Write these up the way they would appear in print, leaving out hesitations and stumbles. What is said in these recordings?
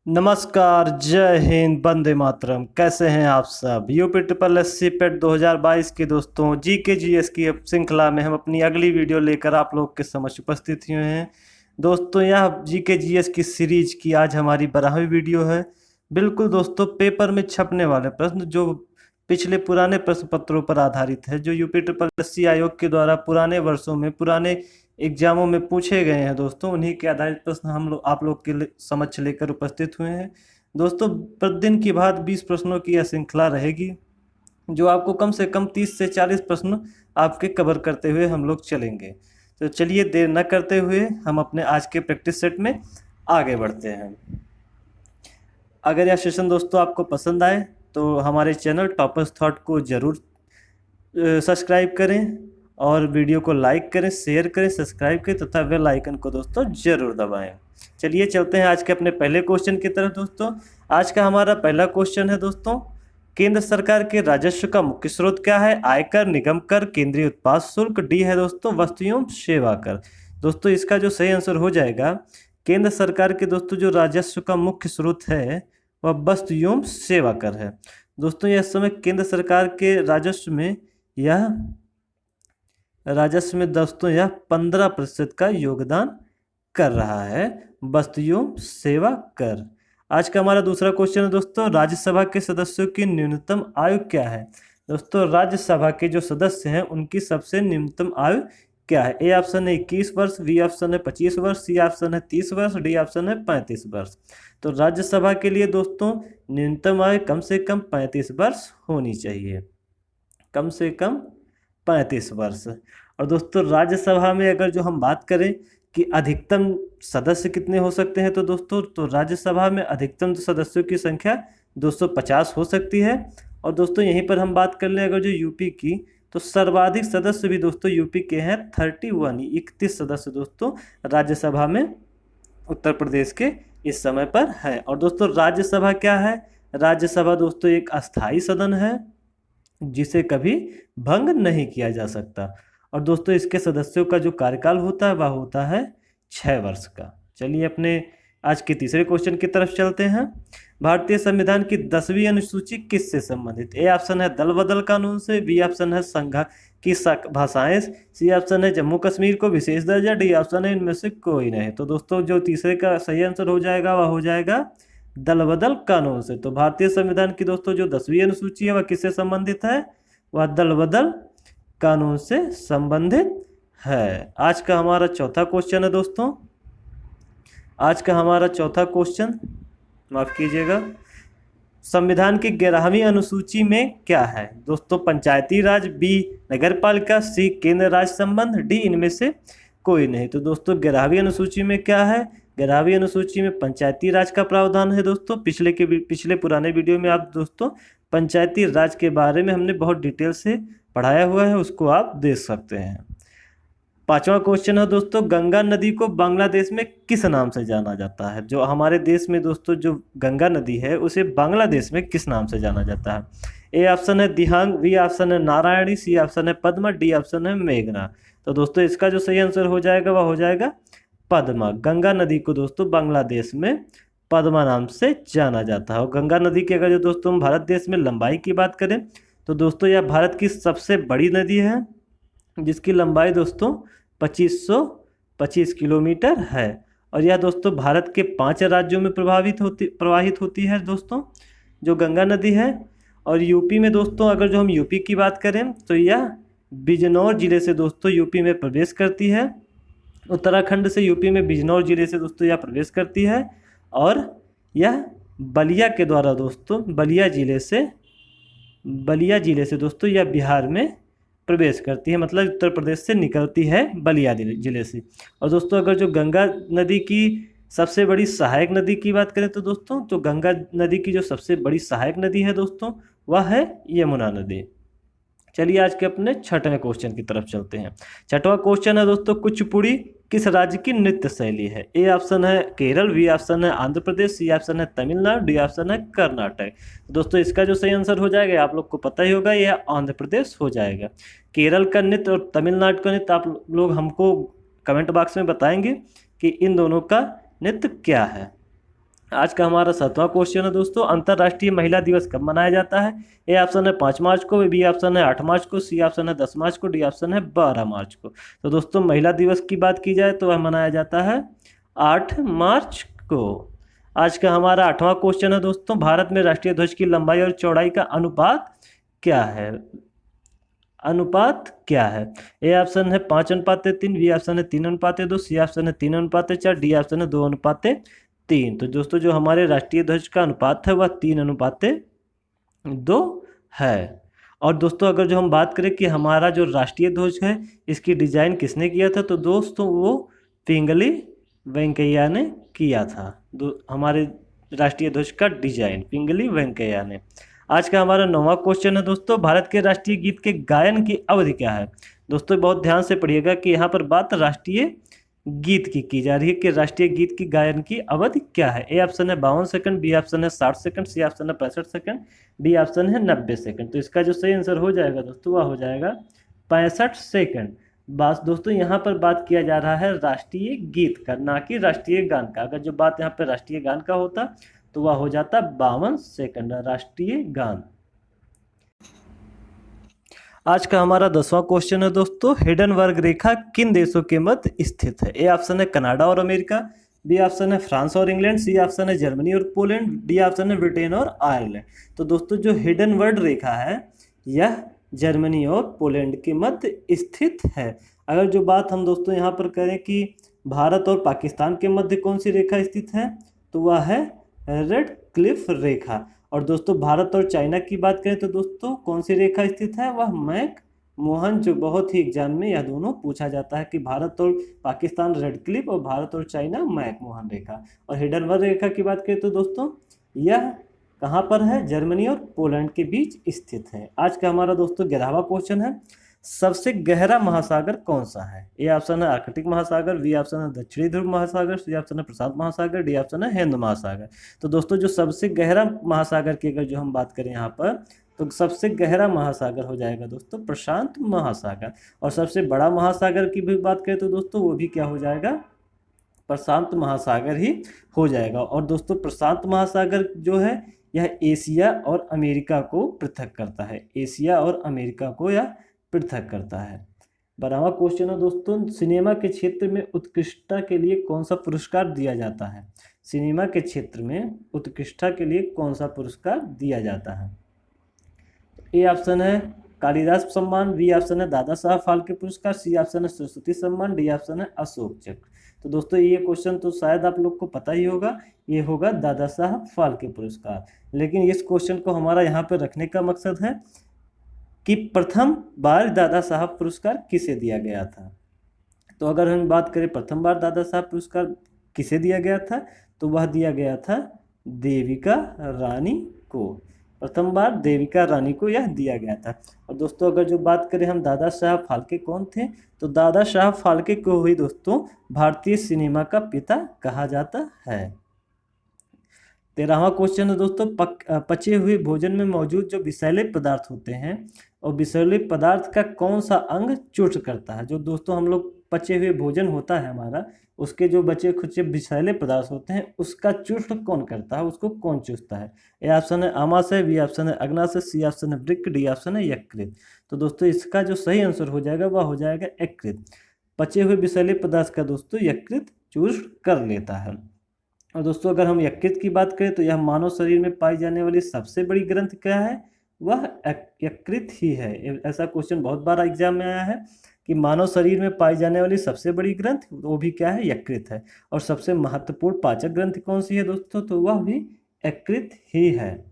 नमस्कार, जय हिंद, वंदे मातरम। कैसे हैं आप सब? यूपी ट्रिपल एस सी पेट 2022 के दोस्तों जी के जी एस की श्रृंखला में हम अपनी अगली वीडियो लेकर आप लोग के समक्ष उपस्थित हुए हैं। दोस्तों, यह जी के जी एस की सीरीज की आज हमारी 12वीं वीडियो है। बिल्कुल दोस्तों, पेपर में छपने वाले प्रश्न जो पिछले पुराने प्रश्न पत्रों पर आधारित है, जो यूपी ट्रिपल एस सी आयोग के द्वारा पुराने वर्षों में पुराने एग्जामों में पूछे गए हैं दोस्तों, उन्हीं के आधारित प्रश्न हम लोग आप लोग के समक्ष लेकर उपस्थित हुए हैं। दोस्तों, प्रतिदिन की बात 20 प्रश्नों की यह श्रृंखला रहेगी, जो आपको कम से कम 30 से 40 प्रश्न आपके कवर करते हुए हम लोग चलेंगे। तो चलिए, देर न करते हुए हम अपने आज के प्रैक्टिस सेट में आगे बढ़ते हैं। अगर यह सेशन दोस्तों आपको पसंद आए तो हमारे चैनल टॉपर्स थॉट को ज़रूर सब्सक्राइब करें और वीडियो को लाइक करें, शेयर करें, सब्सक्राइब करें तथा बेल आइकन को दोस्तों ज़रूर दबाएं। चलिए चलते हैं आज के अपने पहले क्वेश्चन की तरफ। दोस्तों, आज का हमारा पहला क्वेश्चन है दोस्तों, केंद्र सरकार के राजस्व का मुख्य स्रोत क्या है? आयकर, निगम कर, केंद्रीय उत्पाद शुल्क। डी है दोस्तों वस्तु एवं सेवा कर। दोस्तों, इसका जो सही आंसर हो जाएगा, केंद्र सरकार के दोस्तों जो राजस्व का मुख्य स्रोत है वह वस्तु एवं सेवा कर है। दोस्तों, यह समय केंद्र सरकार के राजस्व में दोस्तों यह 15% का योगदान कर रहा है, वस्तु एवं सेवा कर। आज का हमारा दूसरा क्वेश्चन है दोस्तों, राज्यसभा के सदस्यों की न्यूनतम आयु क्या है? दोस्तों, राज्यसभा के जो सदस्य हैं उनकी सबसे न्यूनतम आयु क्या है? ए ऑप्शन है 21 वर्ष, बी ऑप्शन है 25 वर्ष, सी ऑप्शन है 30 वर्ष, डी ऑप्शन है 35 वर्ष। तो राज्यसभा के लिए दोस्तों न्यूनतम आयु कम से कम 35 वर्ष होनी चाहिए, कम से कम 35 वर्ष। और दोस्तों, राज्यसभा में अगर जो हम बात करें कि अधिकतम सदस्य कितने हो सकते हैं, तो दोस्तों तो राज्यसभा में अधिकतम सदस्यों की संख्या 250 हो सकती है। और दोस्तों, यहीं पर हम बात कर लें अगर जो यूपी की, तो सर्वाधिक सदस्य भी दोस्तों यूपी के हैं, 31 सदस्य दोस्तों राज्यसभा में उत्तर प्रदेश के इस समय पर है। और दोस्तों, राज्यसभा क्या है? राज्यसभा दोस्तों एक अस्थाई सदन है जिसे कभी भंग नहीं किया जा सकता। और दोस्तों, इसके सदस्यों का जो कार्यकाल होता है वह होता है 6 वर्ष का। चलिए अपने आज के तीसरे क्वेश्चन की तरफ चलते हैं। भारतीय संविधान की 10वीं अनुसूची किससे संबंधित? ए ऑप्शन है दल बदल कानून से, बी ऑप्शन है संघ की भाषाएं, सी ऑप्शन है जम्मू कश्मीर को विशेष दर्जा, डी ऑप्शन है इनमें से कोई नहीं। तो दोस्तों, जो तीसरे का सही आंसर हो जाएगा वह हो जाएगा दल बदल कानून से। तो भारतीय संविधान की दोस्तों जो 10वीं अनुसूची है वह किससे संबंधित है? वह दल बदल कानून से संबंधित है। आज का हमारा चौथा क्वेश्चन है दोस्तों, आज का हमारा चौथा क्वेश्चन, माफ कीजिएगा, संविधान की 11वीं अनुसूची में क्या है? दोस्तों, पंचायती राज, बी नगरपालिका, सी केंद्र राज्य संबंध, डी इनमें से कोई नहीं। तो दोस्तों, 11वीं अनुसूची में क्या है? 11वीं अनुसूची में पंचायती राज का प्रावधान है दोस्तों। पिछले पुराने वीडियो में आप दोस्तों पंचायती राज के बारे में हमने बहुत डिटेल से पढ़ाया हुआ है, उसको आप देख सकते हैं। पांचवा क्वेश्चन है दोस्तों, गंगा नदी को बांग्लादेश में किस नाम से जाना जाता है? जो हमारे देश में दोस्तों जो गंगा नदी है उसे बांग्लादेश में किस नाम से जाना जाता है? ए ऑप्शन है दिहांग, बी ऑप्शन है नारायणी, सी ऑप्शन है पद्मा, डी ऑप्शन है मेघना। तो दोस्तों, इसका जो सही आंसर हो जाएगा वह हो जाएगा पद्मा। गंगा नदी को दोस्तों बांग्लादेश में पद्मा नाम से जाना जाता है। और गंगा नदी की अगर जो दोस्तों हम भारत देश में लंबाई की बात करें तो दोस्तों यह भारत की सबसे बड़ी नदी है, जिसकी लंबाई दोस्तों 2525 किलोमीटर है। और यह दोस्तों भारत के 5 राज्यों में प्रवाहित होती है दोस्तों जो गंगा नदी है। और यूपी में दोस्तों अगर जो हम यूपी की बात करें तो यह बिजनौर जिले से दोस्तों यूपी में प्रवेश करती है। उत्तराखंड से यूपी में बिजनौर जिले से दोस्तों यह प्रवेश करती है। और यह बलिया के द्वारा दोस्तों बलिया जिले से दोस्तों यह बिहार में प्रवेश करती है, मतलब उत्तर प्रदेश से निकलती है बलिया जिले से। और दोस्तों, अगर जो गंगा नदी की सबसे बड़ी सहायक नदी की बात करें तो दोस्तों तो गंगा नदी की जो सबसे बड़ी सहायक नदी है दोस्तों वह है यमुना नदी। चलिए आज के अपने छठवें क्वेश्चन की तरफ चलते हैं। छठवां क्वेश्चन है दोस्तों, कुचिपुड़ी किस राज्य की नृत्य शैली है? ए ऑप्शन है केरल, बी ऑप्शन है आंध्र प्रदेश, सी ऑप्शन है तमिलनाडु, डी ऑप्शन है कर्नाटक। दोस्तों, इसका जो सही आंसर हो जाएगा आप लोग को पता ही होगा, यह आंध्र प्रदेश हो जाएगा। केरल का नृत्य और तमिलनाडु का नृत्य आप लोग हमको कमेंट बॉक्स में बताएंगे कि इन दोनों का नृत्य क्या है। आज का हमारा 7वां क्वेश्चन है दोस्तों, अंतर्राष्ट्रीय महिला दिवस कब मनाया जाता है? ए ऑप्शन है 5 मार्च को, बी ऑप्शन है 8 मार्च को, सी ऑप्शन है 10 मार्च को, डी ऑप्शन है 12 मार्च को। तो दोस्तों महिला दिवस की बात की जाए तो वह मनाया जाता है 8 मार्च को। आज का हमारा 8वां क्वेश्चन है दोस्तों, भारत में राष्ट्रीय ध्वज की लंबाई और चौड़ाई का अनुपात क्या है? अनुपात क्या है? ए ऑप्शन है 5:3, बी ऑप्शन है 3:2, सी ऑप्शन है 3:4, डी ऑप्शन है 2:3। तो दोस्तों जो हमारे राष्ट्रीय ध्वज का अनुपात है वह 3:2 है। और दोस्तों अगर जो हम बात करें कि हमारा जो राष्ट्रीय ध्वज है इसकी डिजाइन किसने किया था, तो दोस्तों वो पिंगली वेंकैया ने किया था। हमारे राष्ट्रीय ध्वज का डिजाइन पिंगली वेंकैया ने। आज का हमारा 9वां क्वेश्चन है दोस्तों, भारत के राष्ट्रीय गीत के गायन की अवधि क्या है? दोस्तों बहुत ध्यान से पढ़िएगा कि यहाँ पर बात राष्ट्रीय गीत की जा रही है कि राष्ट्रीय गीत की गायन की अवधि क्या है? ए ऑप्शन है 52 सेकंड, बी ऑप्शन है 60 सेकंड, सी ऑप्शन है 65 सेकंड, डी ऑप्शन है 90 सेकंड। तो इसका जो सही आंसर हो जाएगा दोस्तों वह हो जाएगा 65 सेकंड। बस दोस्तों यहाँ पर बात किया जा रहा है राष्ट्रीय गीत का, ना कि राष्ट्रीय गान का। अगर जो बात यहाँ पर राष्ट्रीय गान का होता तो वह हो जाता 52 सेकंड राष्ट्रीय गान। आज का हमारा 10वां क्वेश्चन है दोस्तों, हिडनबर्ग रेखा किन देशों के मध्य स्थित है? ए ऑप्शन है कनाडा और अमेरिका, बी ऑप्शन है फ्रांस और इंग्लैंड, सी ऑप्शन है जर्मनी और पोलैंड, डी ऑप्शन है ब्रिटेन और आयरलैंड। तो दोस्तों जो हिडनबर्ग रेखा है यह जर्मनी और पोलैंड के मध्य स्थित है। अगर जो बात हम दोस्तों यहाँ पर करें कि भारत और पाकिस्तान के मध्य कौन सी रेखा स्थित है, तो वह है रेड क्लिफ रेखा। और दोस्तों भारत और चाइना की बात करें तो दोस्तों कौन सी रेखा स्थित है, वह मैक मोहन, जो बहुत ही एग्जाम में यह दोनों पूछा जाता है कि भारत और पाकिस्तान रेड क्लिफ और भारत और चाइना मैक मोहन रेखा। और हिडनबर्ग रेखा की बात करें तो दोस्तों यह कहाँ पर है, जर्मनी और पोलैंड के बीच स्थित है। आज का हमारा दोस्तों 11वां क्वेश्चन है, सबसे गहरा महासागर कौन सा है? ए ऑप्शन है आर्कटिक महासागर, बी ऑप्शन है दक्षिणी ध्रुव महासागर, सी ऑप्शन है प्रशांत महासागर, डी ऑप्शन है हिंद महासागर। तो दोस्तों जो सबसे गहरा महासागर की अगर जो हम बात करें यहाँ पर, तो सबसे गहरा महासागर हो जाएगा दोस्तों प्रशांत महासागर। और सबसे बड़ा महासागर की भी बात करें तो दोस्तों वो भी क्या हो जाएगा, प्रशांत महासागर ही हो जाएगा। और दोस्तों प्रशांत महासागर जो है यह एशिया और अमेरिका को पृथक करता है, एशिया और अमेरिका को यह पृथक करता है। 12वां क्वेश्चन है दोस्तों, सिनेमा के क्षेत्र में उत्कृष्टता के लिए कौन सा पुरस्कार दिया जाता है? सिनेमा के क्षेत्र में उत्कृष्टता के लिए कौन सा पुरस्कार दिया जाता है? ए ऑप्शन है कालिदास सम्मान, बी ऑप्शन है दादा साहब फाल्के पुरस्कार, सी ऑप्शन है सरस्वती सम्मान, डी ऑप्शन है अशोक चक्र। तो दोस्तों ये क्वेश्चन तो शायद आप लोग को पता ही होगा, ये होगा दादा साहब फाल्के पुरस्कार। लेकिन इस क्वेश्चन को हमारा यहाँ पर रखने का मकसद है कि प्रथम बार दादा साहब पुरस्कार किसे दिया गया था। तो अगर हम बात करें प्रथम बार दादा साहब पुरस्कार किसे दिया गया था, तो वह दिया गया था देविका रानी को। प्रथम बार देविका रानी को यह दिया गया था। और दोस्तों अगर जो बात करें हम दादा साहब फाल्के कौन थे, तो दादा साहब फाल्के को ही दोस्तों भारतीय सिनेमा का पिता कहा जाता है। 13वां क्वेश्चन है दोस्तों, पचे हुए भोजन में मौजूद जो विषैले पदार्थ होते हैं और विषैले पदार्थ का कौन सा अंग चूर्ण करता है? जो दोस्तों हम लोग पचे हुए भोजन होता है हमारा, उसके जो बचे खुचे विषैले पदार्थ होते हैं उसका चूर्ण कौन करता है, उसको कौन चूसता है? ए ऑप्शन है आमाशय, बी ऑप्शन है अग्नाशय, सी ऑप्शन है वृक्क, डी ऑप्शन है यकृत। तो दोस्तों इसका जो सही आंसर हो जाएगा वह हो जाएगा यकृत। पचे हुए विषैले पदार्थ का दोस्तों यकृत चूर्ण कर लेता है। और दोस्तों अगर हम यकृत की बात करें तो यह मानव शरीर में पाई जाने वाली सबसे बड़ी ग्रंथ क्या है, वह यकृत ही है। ऐसा क्वेश्चन बहुत बार एग्जाम में आया है कि मानव शरीर में पाई जाने वाली सबसे बड़ी ग्रंथ वो भी क्या है, यकृत है। और सबसे महत्वपूर्ण पाचक ग्रंथ कौन सी है दोस्तों, तो वह भी यकृत ही है।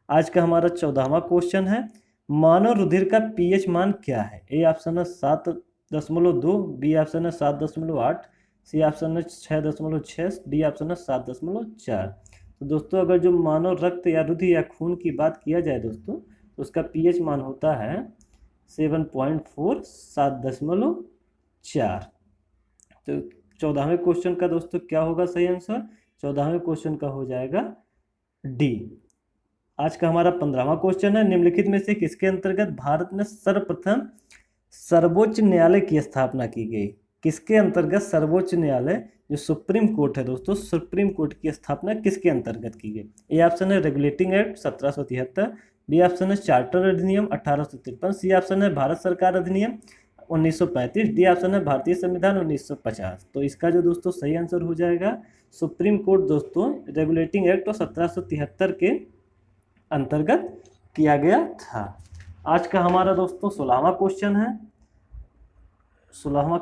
आज का हमारा 14वां क्वेश्चन है, मानव रुधिर का पीएच मान क्या है? ए ऑप्शन है 7.2, बी ऑप्शन है 7.8, सी ऑप्शन है 6.6, डी ऑप्शन है 7.4। तो दोस्तों अगर जो मानव रक्त या रुधिर या खून की बात किया जाए दोस्तों तो उसका पीएच मान होता है 7.4, 7.4। तो 14वें क्वेश्चन का दोस्तों क्या होगा सही आंसर? 14वें क्वेश्चन का हो जाएगा डी। आज का हमारा 15वां क्वेश्चन है, निम्नलिखित में से किसके अंतर्गत भारत में सर्वप्रथम सर्वोच्च न्यायालय की स्थापना की गई? किसके अंतर्गत सर्वोच्च न्यायालय जो सुप्रीम कोर्ट है दोस्तों, सुप्रीम कोर्ट की स्थापना किसके अंतर्गत की गई? ए ऑप्शन है रेगुलेटिंग एक्ट 1773, बी ऑप्शन है चार्टर अधिनियम 1853, सी ऑप्शन है भारत सरकार अधिनियम 1935, डी ऑप्शन है भारतीय संविधान 1950। तो इसका जो दोस्तों सही आंसर हो जाएगा सुप्रीम कोर्ट दोस्तों रेगुलेटिंग एक्ट 1773 के अंतर्गत किया गया था। आज का हमारा दोस्तों 16वां क्वेश्चन है। 16वां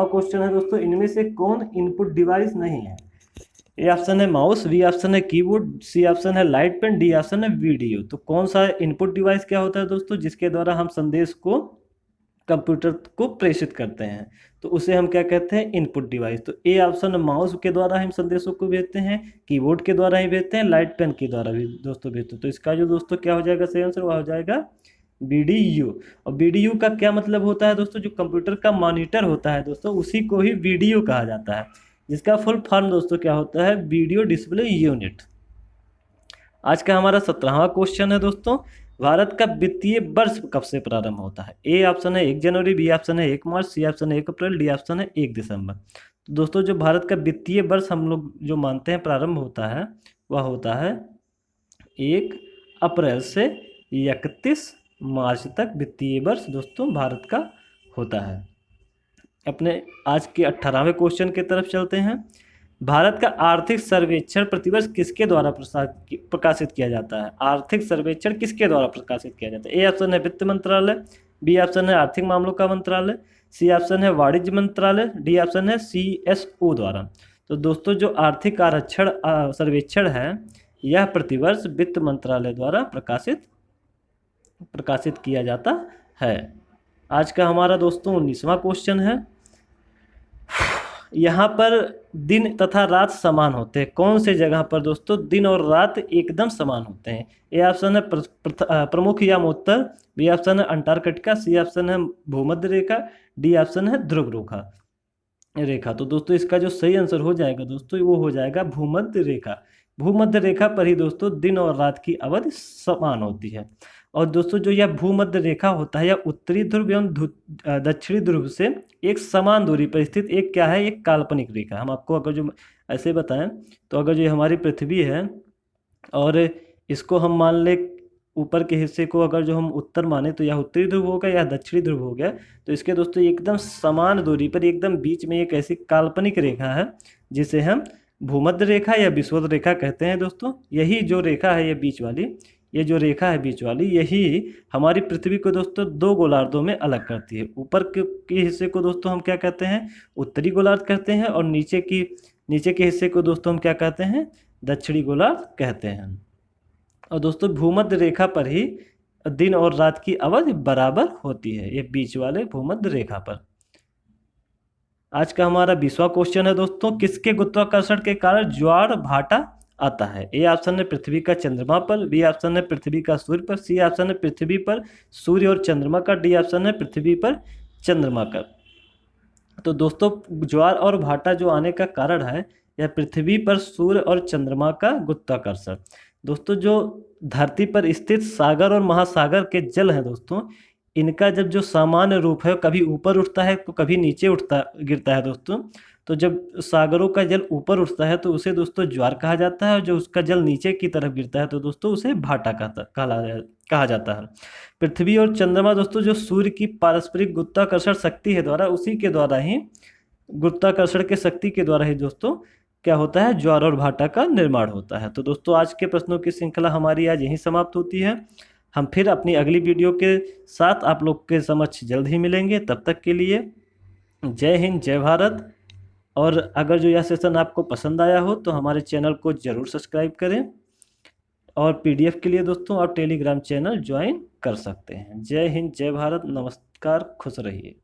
क्वेश्चन है दोस्तों, इनमें से कौन इनपुट डिवाइस नहीं है? ए ऑप्शन है माउस, बी ऑप्शन है कीबोर्ड, सी ऑप्शन है लाइट पेन, डी ऑप्शन है वीडियो। तो कौन सा इनपुट डिवाइस क्या होता है दोस्तों, जिसके द्वारा हम संदेश को कंप्यूटर को प्रेषित करते हैं, तो उसे हम क्या कहते हैं? Input device. तो ए ऑप्शन माउस के द्वारा हम संदेशों को भेजते हैं, कीबोर्ड के द्वारा ही भेजते हैं, लाइट पेन के द्वारा भी दोस्तों भेजते हैं। तो इसका जो दोस्तों क्या हो जाएगा सही आंसर, वह हो जाएगा वीडियो। और वीडियो का क्या मतलब होता है दोस्तों, जो कंप्यूटर का मॉनिटर होता है दोस्तों उसी को ही वीडियो कहा जाता है, जिसका फुल फॉर्म दोस्तों क्या होता है? Video display unit. आज का हमारा 17वां क्वेश्चन है दोस्तों, भारत का वित्तीय वर्ष कब से प्रारंभ होता है? ए ऑप्शन है 1 जनवरी, बी ऑप्शन है 1 मार्च, सी ऑप्शन है 1 अप्रैल, डी ऑप्शन है 1 दिसंबर। तो दोस्तों जो भारत का वित्तीय वर्ष हम लोग जो मानते हैं प्रारंभ होता है, वह होता है 1 अप्रैल से 31 मार्च तक वित्तीय वर्ष दोस्तों भारत का होता है। अपने आज के 18वें क्वेश्चन की तरफ चलते हैं। भारत का आर्थिक सर्वेक्षण प्रतिवर्ष किसके द्वारा प्रकाशित किया जाता है? आर्थिक सर्वेक्षण किसके द्वारा प्रकाशित किया जाता है? ए ऑप्शन है वित्त मंत्रालय, बी ऑप्शन है आर्थिक मामलों का मंत्रालय, सी ऑप्शन है वाणिज्य मंत्रालय, डी ऑप्शन है CSO द्वारा। तो दोस्तों जो आर्थिक आरक्षण सर्वेक्षण है यह प्रतिवर्ष वित्त मंत्रालय द्वारा प्रकाशित किया जाता है। आज का हमारा दोस्तों 19वां क्वेश्चन है। यहाँ पर दिन तथा रात समान होते हैं, कौन से जगह पर दोस्तों दिन और रात एकदम समान होते हैं? ए ऑप्शन है प्रमुख यामोत्तर, बी ऑप्शन है अंटार्कटिका, सी ऑप्शन है भूमध्य रेखा, डी ऑप्शन है ध्रुव रेखा। तो दोस्तों इसका जो सही आंसर हो जाएगा दोस्तों वो हो जाएगा भूमध्य रेखा। भूमध्य रेखा पर ही दोस्तों दिन और रात की अवधि समान होती है। और दोस्तों जो यह भूमध्य रेखा होता है यह उत्तरी ध्रुव एवं दक्षिणी ध्रुव से एक समान दूरी पर स्थित एक क्या है? एक काल्पनिक रेखा। हम आपको अगर जो ऐसे बताएं तो अगर जो हमारी पृथ्वी है और इसको हम मान ले ऊपर के हिस्से को अगर जो हम उत्तर माने तो यह उत्तरी ध्रुव हो गया, यह दक्षिणी ध्रुव हो गया। तो इसके दोस्तों एकदम समान दूरी पर एकदम बीच में एक ऐसी काल्पनिक रेखा है जिसे हम भूमध्य रेखा या विषुवत रेखा कहते हैं दोस्तों। यही जो रेखा है ये बीच वाली, ये जो रेखा है बीच वाली, यही हमारी पृथ्वी को दोस्तों दो गोलार्धों में अलग करती है। ऊपर के हिस्से को दोस्तों हम क्या कहते हैं? उत्तरी गोलार्ध कहते हैं, और नीचे के हिस्से को दोस्तों हम क्या कहते हैं? दक्षिणी गोलार्ध कहते हैं। और दोस्तों भूमध्य रेखा पर ही दिन और रात की अवधि बराबर होती है, ये बीच वाले भूमध्य रेखा पर। आज का हमारा 20वां क्वेश्चन है दोस्तों, किसके गुरुत्वाकर्षण के कारण ज्वार भाटा आता है? ए ऑप्शन है पृथ्वी का चंद्रमा पर, बी ऑप्शन है पृथ्वी का सूर्य पर, सी ऑप्शन है पृथ्वी पर सूर्य और चंद्रमा का, डी ऑप्शन है पृथ्वी पर चंद्रमा का। तो दोस्तों ज्वार और भाटा जो आने का कारण है यह पृथ्वी पर सूर्य और चंद्रमा का गुरुत्वाकर्षण। दोस्तों जो धरती पर स्थित सागर और महासागर के जल हैं दोस्तों, इनका जब जो सामान्य रूप है कभी ऊपर उठता है तो कभी नीचे गिरता है दोस्तों। तो जब सागरों का जल ऊपर उठता है तो उसे दोस्तों ज्वार कहा जाता है, और जो उसका जल नीचे की तरफ गिरता है तो दोस्तों उसे भाटा कहा जाता है। पृथ्वी और चंद्रमा दोस्तों जो सूर्य की पारस्परिक गुरुत्वाकर्षण शक्ति है द्वारा, उसी के द्वारा ही गुरुत्वाकर्षण के शक्ति के द्वारा ही दोस्तों क्या होता है? ज्वार और भाटा का निर्माण होता है। तो दोस्तों आज के प्रश्नों की श्रृंखला हमारी आज यहीं समाप्त होती है। हम फिर अपनी अगली वीडियो के साथ आप लोग के समक्ष जल्द ही मिलेंगे। तब तक के लिए जय हिंद, जय भारत। और अगर जो यह सेशन आपको पसंद आया हो तो हमारे चैनल को ज़रूर सब्सक्राइब करें, और PDF के लिए दोस्तों आप टेलीग्राम चैनल ज्वाइन कर सकते हैं। जय हिंद, जय भारत, नमस्कार, खुश रहिए।